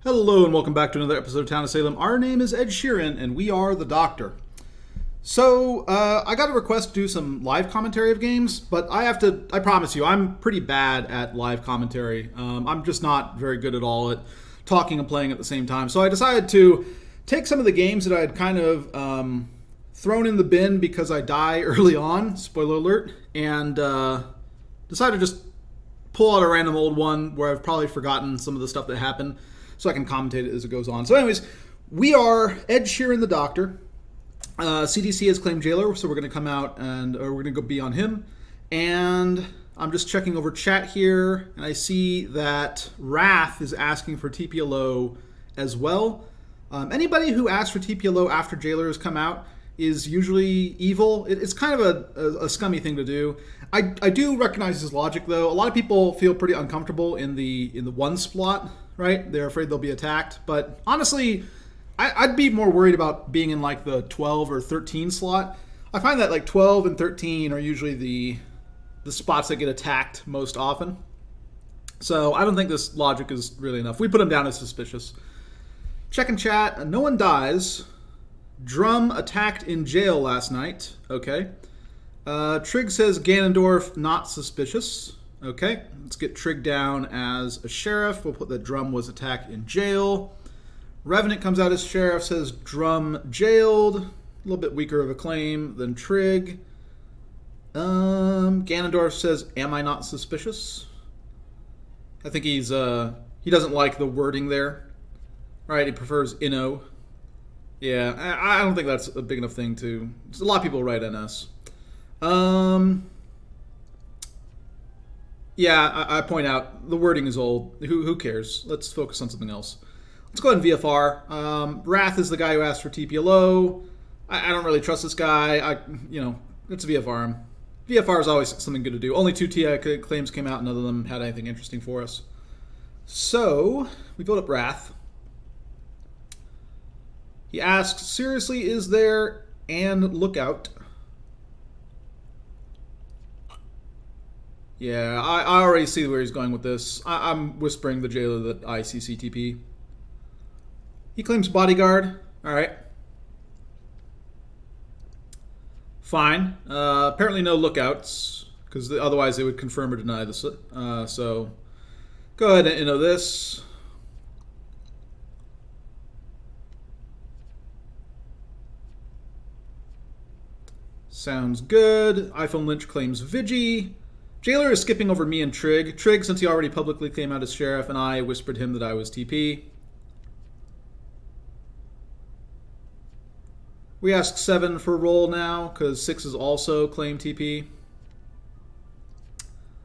Hello and welcome back to another episode of Town of Salem. Our name is Ed Sheeran and we are the Doctor. So, I got a request to do some live commentary of games, but I promise you, I'm pretty bad at live commentary. I'm just not very good at all at talking and playing at the same time. So I decided to take some of the games that I had kind of thrown in the bin because I die early on, spoiler alert, and decided to just pull out a random old one where I've probably forgotten some of the stuff that happened so I can commentate it as it goes on. So anyways, we are Ed Sheeran the Doctor. CDC has claimed Jailer, so we're going to come out and we're going to go be on him. And I'm just checking over chat here, and I see that Wrath is asking for TPLO as well. Anybody who asks for TPLO after Jailer has come out is usually evil. It's kind of a scummy thing to do. I do recognize his logic, though. A lot of people feel pretty uncomfortable in the one slot, right? They're afraid they'll be attacked. But honestly, I'd be more worried about being in like the 12 or 13 slot. I find that like 12 and 13 are usually the spots that get attacked most often. So I don't think this logic is really enough. We put him down as suspicious. Check in chat. No one dies. Drum attacked in jail last night. Okay. Trig says Ganondorf not suspicious. Okay. Let's get Trig down as a sheriff. We'll put that Drum was attacked in jail. Revenant comes out as sheriff, says Drum jailed. A little bit weaker of a claim than Trig. Ganondorf says, am I not suspicious? I think he doesn't like the wording there. Right, he prefers Inno. Yeah, I don't think that's a big enough thing to... A lot of people write NS. Yeah, I point out the wording is old. Who cares? Let's focus on something else. Let's go ahead and VFR. Wrath is the guy who asked for TPLO. I don't really trust this guy. Let's VFR him. VFR is always something good to do. Only 2 TI claims came out, none of them had anything interesting for us. So, we build up Wrath. He asks, seriously, is there an lookout? Yeah, I already see where he's going with this. I'm whispering the jailer that I see CTP. He claims bodyguard. Alright. Fine. Apparently no lookouts, because otherwise they would confirm or deny this. So, go ahead and inno this. Sounds good. iPhone Lynch claims Vigi. Jailer is skipping over me and Trig. Trig, since he already publicly came out as sheriff, and I whispered him that I was TP. We ask 7 for roll now, because 6 is also claim TP.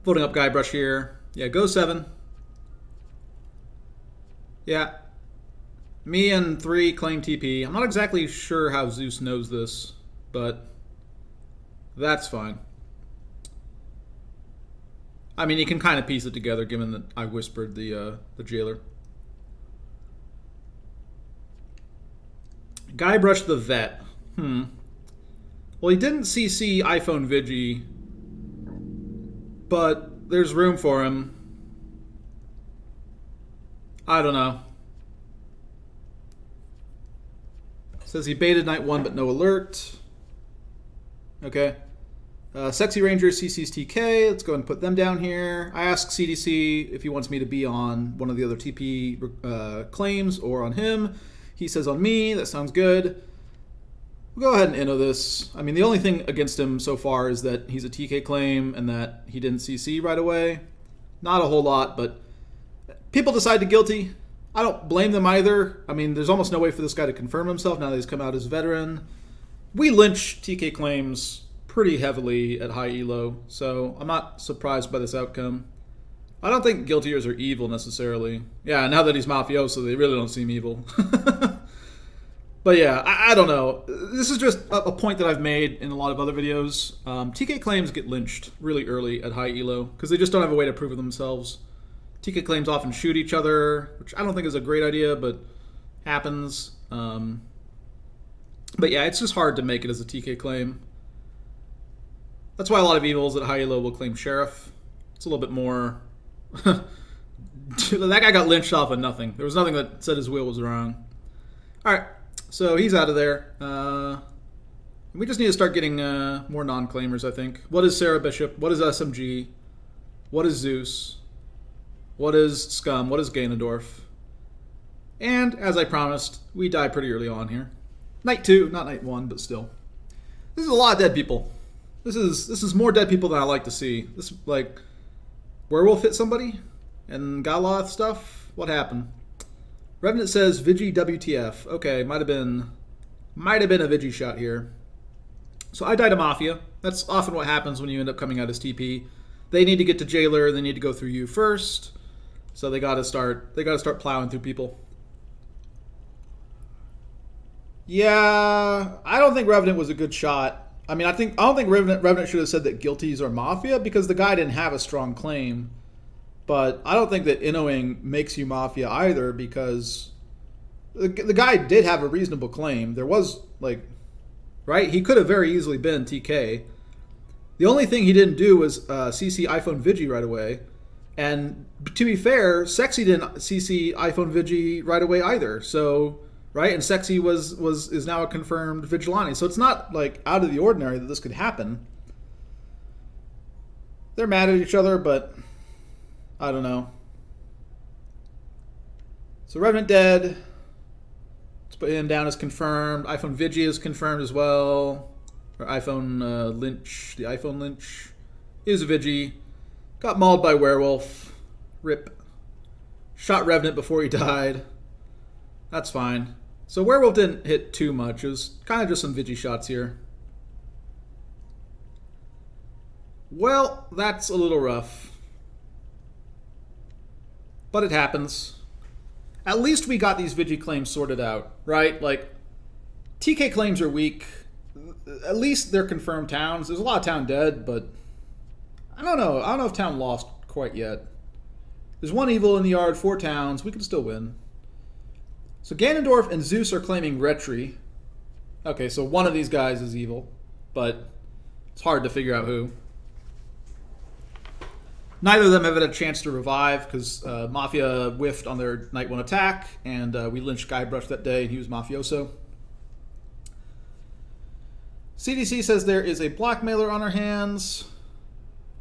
Voting up Guybrush here. Yeah, go 7. Yeah. Me and 3 claim TP. I'm not exactly sure how Zeus knows this, but that's fine. I mean, you can kind of piece it together, given that I whispered the jailer. Guybrush the vet. Well, he didn't CC iPhone Vigi, but there's room for him. I don't know. Says he baited night 1, but no alert. Okay. Sexy Ranger CC's TK. Let's go ahead and put them down here. I asked CDC if he wants me to be on one of the other TP claims or on him. He says on me. That sounds good. We'll go ahead and inno this. I mean, the only thing against him so far is that he's a TK claim and that he didn't CC right away. Not a whole lot, but people decide to guilty. I don't blame them either. I mean, there's almost no way for this guy to confirm himself now that he's come out as veteran. We lynch TK claims pretty heavily at high elo, so I'm not surprised by this outcome. I don't think guiltiers are evil necessarily. Yeah, now that he's mafioso, they really don't seem evil. But yeah, I don't know. This is just a point that I've made in a lot of other videos. TK claims get lynched really early at high elo because they just don't have a way to prove it themselves. TK claims often shoot each other, which I don't think is a great idea, but happens. But yeah, it's just hard to make it as a TK claim. That's why a lot of evils at high elo will claim sheriff. It's a little bit more That guy got lynched off of nothing. There was nothing that said his will was wrong. Alright, so he's out of there. We just need to start getting more non-claimers, I think. What is Sarah Bishop? What is SMG? What is Zeus? What is Scum? What is Ganondorf? And, as I promised, we die pretty early on here. Night 2, not night 1, but still. This is a lot of dead people. This is more dead people than I like to see. This, like, Werewolf hit somebody? And got a lot of stuff? What happened? Revenant says, Vigi WTF. Okay, might have been a Vigi shot here. So I died to Mafia. That's often what happens when you end up coming out as TP. They need to get to Jailer, they need to go through you first. So they gotta start plowing through people. Yeah, I don't think Revenant was a good shot. I mean, I don't think Revenant should have said that guilties are Mafia because the guy didn't have a strong claim. But I don't think that Innoing makes you Mafia either because the guy did have a reasonable claim. There was, like, right? He could have very easily been TK. The only thing he didn't do was CC iPhone Vigi right away. And to be fair, Sexy didn't CC iPhone Vigi right away either. So, right? And Sexy is now a confirmed Vigilante. So it's not, like, out of the ordinary that this could happen. They're mad at each other, but I don't know. So Revenant dead. Let's put him down as confirmed. iPhone Vigi is confirmed as well. Or iPhone Lynch. The iPhone Lynch is a Vigi. Got mauled by Werewolf. Rip. Shot Revenant before he died. That's fine. So Werewolf didn't hit too much. It was kind of just some Vigi shots here. Well, that's a little rough. But it happens. At least we got these Vigi claims sorted out, right? Like, TK claims are weak. At least they're confirmed towns. There's a lot of town dead, but I don't know. I don't know if town lost quite yet. There's one evil in the yard, 4 towns. We can still win. So Ganondorf and Zeus are claiming Retri. Okay, so one of these guys is evil, but it's hard to figure out who. Neither of them have had a chance to revive because Mafia whiffed on their night 1 attack, and we lynched Guybrush that day, and he was Mafioso. CDC says there is a blackmailer on our hands.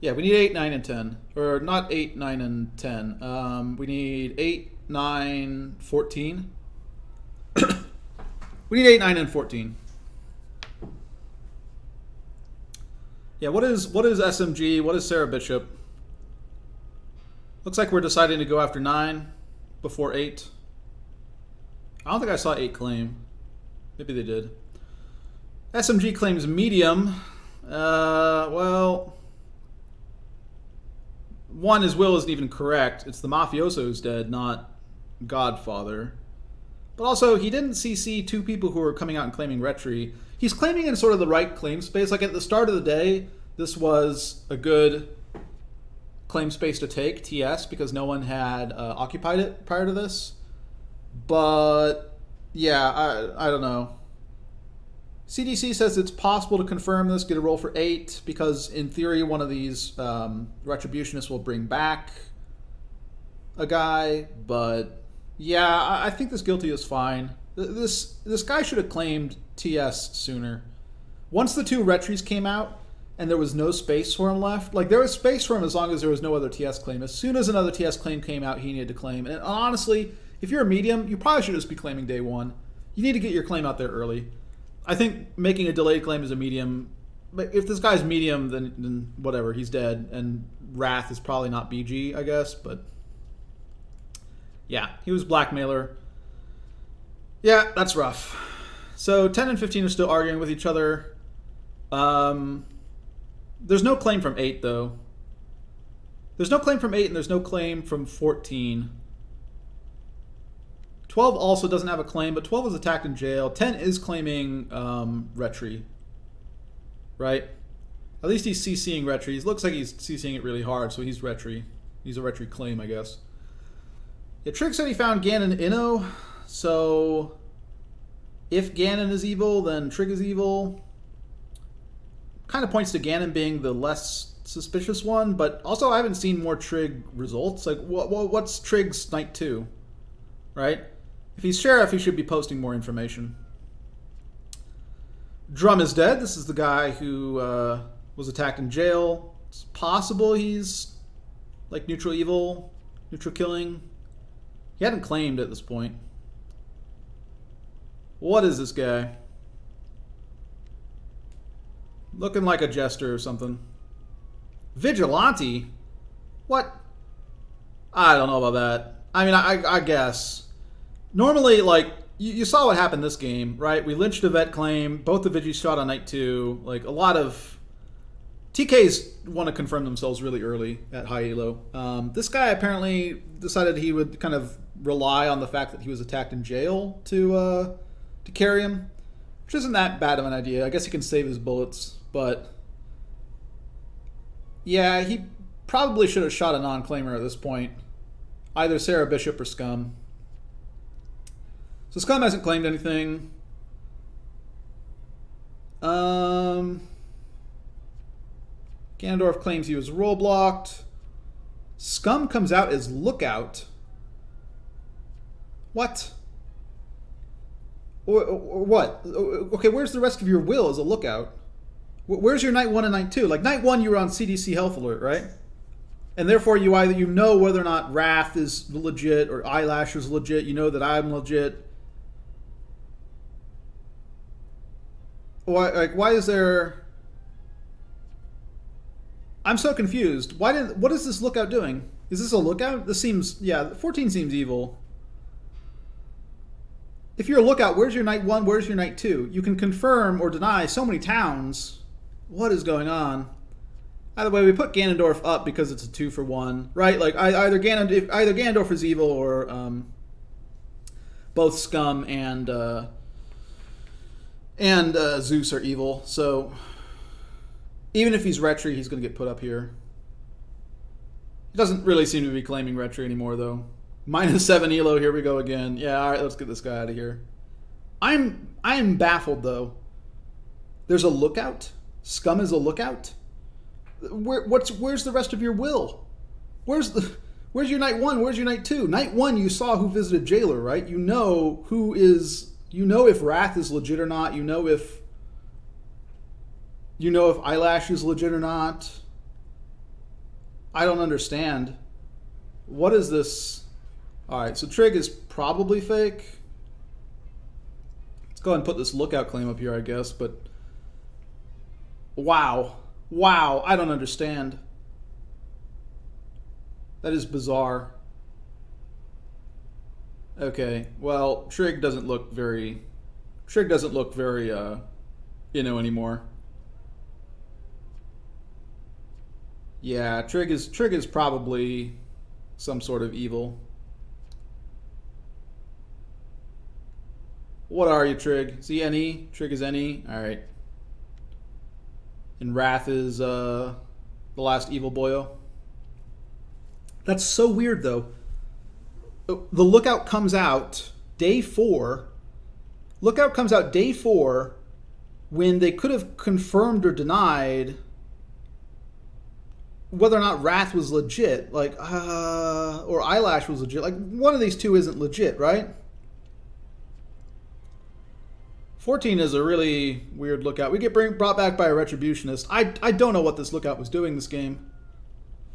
Yeah, we need 8, 9, and 10. Or not 8, 9, and 10. We need 8, 9, 14. We need 8, 9, and 14. Yeah, what is SMG? What is Sarah Bishop? Looks like we're deciding to go after 9 before 8. I don't think I saw 8 claim. Maybe they did. SMG claims medium. Well, 1, his will isn't even correct. It's the Mafioso who's dead, not Godfather. But also, he didn't CC 2 people who were coming out and claiming Retri. He's claiming in sort of the right claim space. Like at the start of the day, this was a good claim space to take, TS, because no one had occupied it prior to this. But, yeah, I don't know. CDC says it's possible to confirm this, get a roll for 8, because in theory one of these retributionists will bring back a guy, but yeah, I think this guilty is fine. This guy should have claimed TS sooner. Once the 2 retries came out and there was no space for him left, like there was space for him as long as there was no other TS claim. As soon as another TS claim came out, he needed to claim. And honestly, if you're a medium, you probably should just be claiming day 1. You need to get your claim out there early. I think making a delayed claim as a medium, but if this guy's medium, then whatever, he's dead. And Wrath is probably not BG, I guess, but yeah, he was blackmailer. Yeah, that's rough. So 10 and 15 are still arguing with each other. There's no claim from 8, though. There's no claim from 8, and there's no claim from 14. 12 also doesn't have a claim, but 12 is attacked in jail. 10 is claiming Retri. Right? At least he's CCing Retri. It looks like he's CCing it really hard, so he's Retri. He's a Retri claim, I guess. Yeah, Trig said he found Ganon Inno, so if Ganon is evil, then Trig is evil. kind of points to Ganon being the less suspicious one, but also I haven't seen more Trig results. Like, what's Trig's Night 2, right? If he's Sheriff, he should be posting more information. Drum is dead. This is the guy who was attacked in jail. It's possible he's like neutral evil, neutral killing. He hadn't claimed at this point. What is this guy? Looking like a jester or something. Vigilante? What? I don't know about that. I mean, I guess. Normally, like, you saw what happened this game, right? We lynched a vet claim. Both the Vigis shot on night 2. Like, a lot of TKs want to confirm themselves really early at high elo. This guy apparently decided he would kind of rely on the fact that he was attacked in jail to carry him, which isn't that bad of an idea. I guess he can save his bullets, but yeah, he probably should have shot a non-claimer at this point. Either Sarah Bishop or Scum. So Scum hasn't claimed anything. Ganondorf claims he was role blocked. Scum comes out as Lookout. What? Or what? Okay, where's the rest of your will as a Lookout? Where's your night 1 and night 2? Like, night 1 you were on CDC health alert, right? And therefore you either know whether or not Wrath is legit or Eyelash is legit. You know that I'm legit. Why is there... I'm so confused. What is this Lookout doing? Is this a Lookout? This seems... Yeah, 14 seems evil. If you're a Lookout, where's your night 1? Where's your night 2? You can confirm or deny so many towns. What is going on? Either way, we put Ganondorf up because it's a 2-for-1, right? Like, either Ganondorf is evil or both Scum and Zeus are evil. So even if he's Retri, he's going to get put up here. He doesn't really seem to be claiming Retri anymore, though. -7 elo, here we go again. Yeah, all right, let's get this guy out of here. I'm baffled, though. There's a Lookout? Scum is a Lookout? Where's the rest of your will? Where's your night 1? Where's your night 2? Night 1, you saw who visited Jailer, right? You know who is... You know if Wrath is legit or not. You know if Eyelash is legit or not. I don't understand. What is this? All right, so Trig is probably fake. Let's go ahead and put this Lookout claim up here, I guess, but... Wow, I don't understand. That is bizarre. Okay, well, Trig doesn't look very anymore. Yeah, Trig is probably some sort of evil. What are you, Trig? Is he NE? Trig is NE? Alright. And Wrath is the last evil boyo. That's so weird, though. The Lookout comes out day 4. Lookout comes out day 4 when they could have confirmed or denied whether or not Wrath was legit. Like, or Eyelash was legit. Like, one of these two isn't legit, right? 14 is a really weird Lookout. We get brought back by a Retributionist. I don't know what this Lookout was doing this game.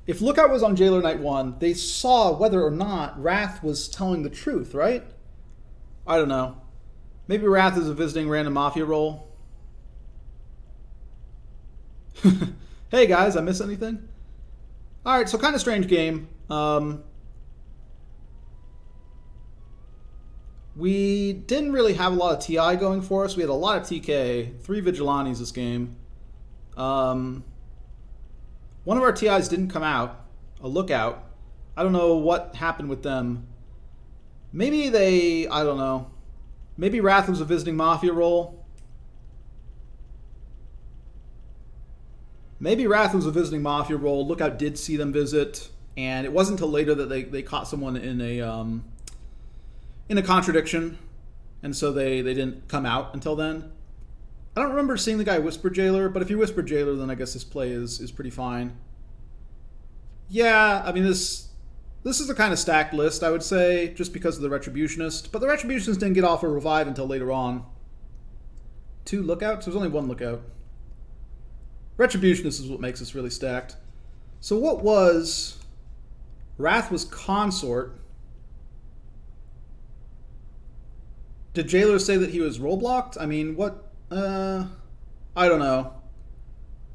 If Lookout was on Jailer Night 1, they saw whether or not Wrath was telling the truth, right? I don't know. Maybe Wrath is a visiting random Mafia role. Hey guys, I miss anything? Alright, so kind of strange game. We didn't really have a lot of TI going for us. We had a lot of TK. 3 Vigilantes this game. One of our TIs didn't come out. A Lookout. I don't know what happened with them. Maybe they... I don't know. Maybe Wrath was a visiting Mafia role. Maybe Wrath was a visiting Mafia role. Lookout did see them visit. And it wasn't until later that they caught someone in a contradiction, and so they didn't come out until then. I don't remember seeing the guy whisper jailer, but if you whisper jailer, then I guess this play is pretty fine. Yeah, I mean, this is a kind of stacked list, I would say, just because of the Retributionist. But the Retributionist didn't get off a revive until later on. 2 lookouts? There's only 1 lookout. Retributionist is what makes this really stacked. So what was... Wrath was Consort. Did Jailer say that he was role-blocked? I mean, what... I don't know.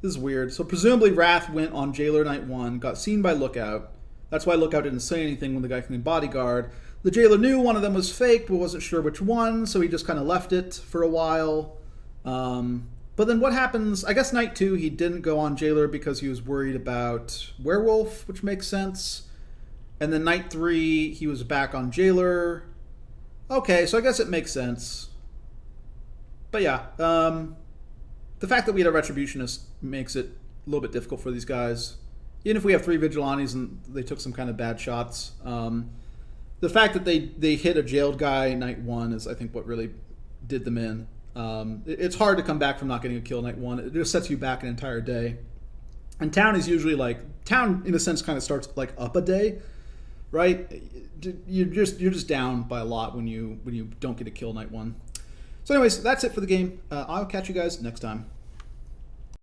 This is weird. So presumably Wrath went on Jailer Night 1, got seen by Lookout. That's why Lookout didn't say anything when the guy came in Bodyguard. The Jailer knew one of them was fake, but wasn't sure which one, so he just kind of left it for a while. But then what happens... I guess Night 2 he didn't go on Jailer because he was worried about Werewolf, which makes sense. And then Night 3 he was back on Jailer. Okay, so I guess it makes sense. But yeah, the fact that we had a Retributionist makes it a little bit difficult for these guys. Even if we have 3 Vigilantes and they took some kind of bad shots. The fact that they hit a jailed guy Night 1 is, I think, what really did them in. It's hard to come back from not getting a kill Night 1. It just sets you back an entire day. And Town is usually like... Town, in a sense, kind of starts like up a day, right? You're just down by a lot when you don't get a kill Night 1. So anyways, that's it for the game. I'll catch you guys next time.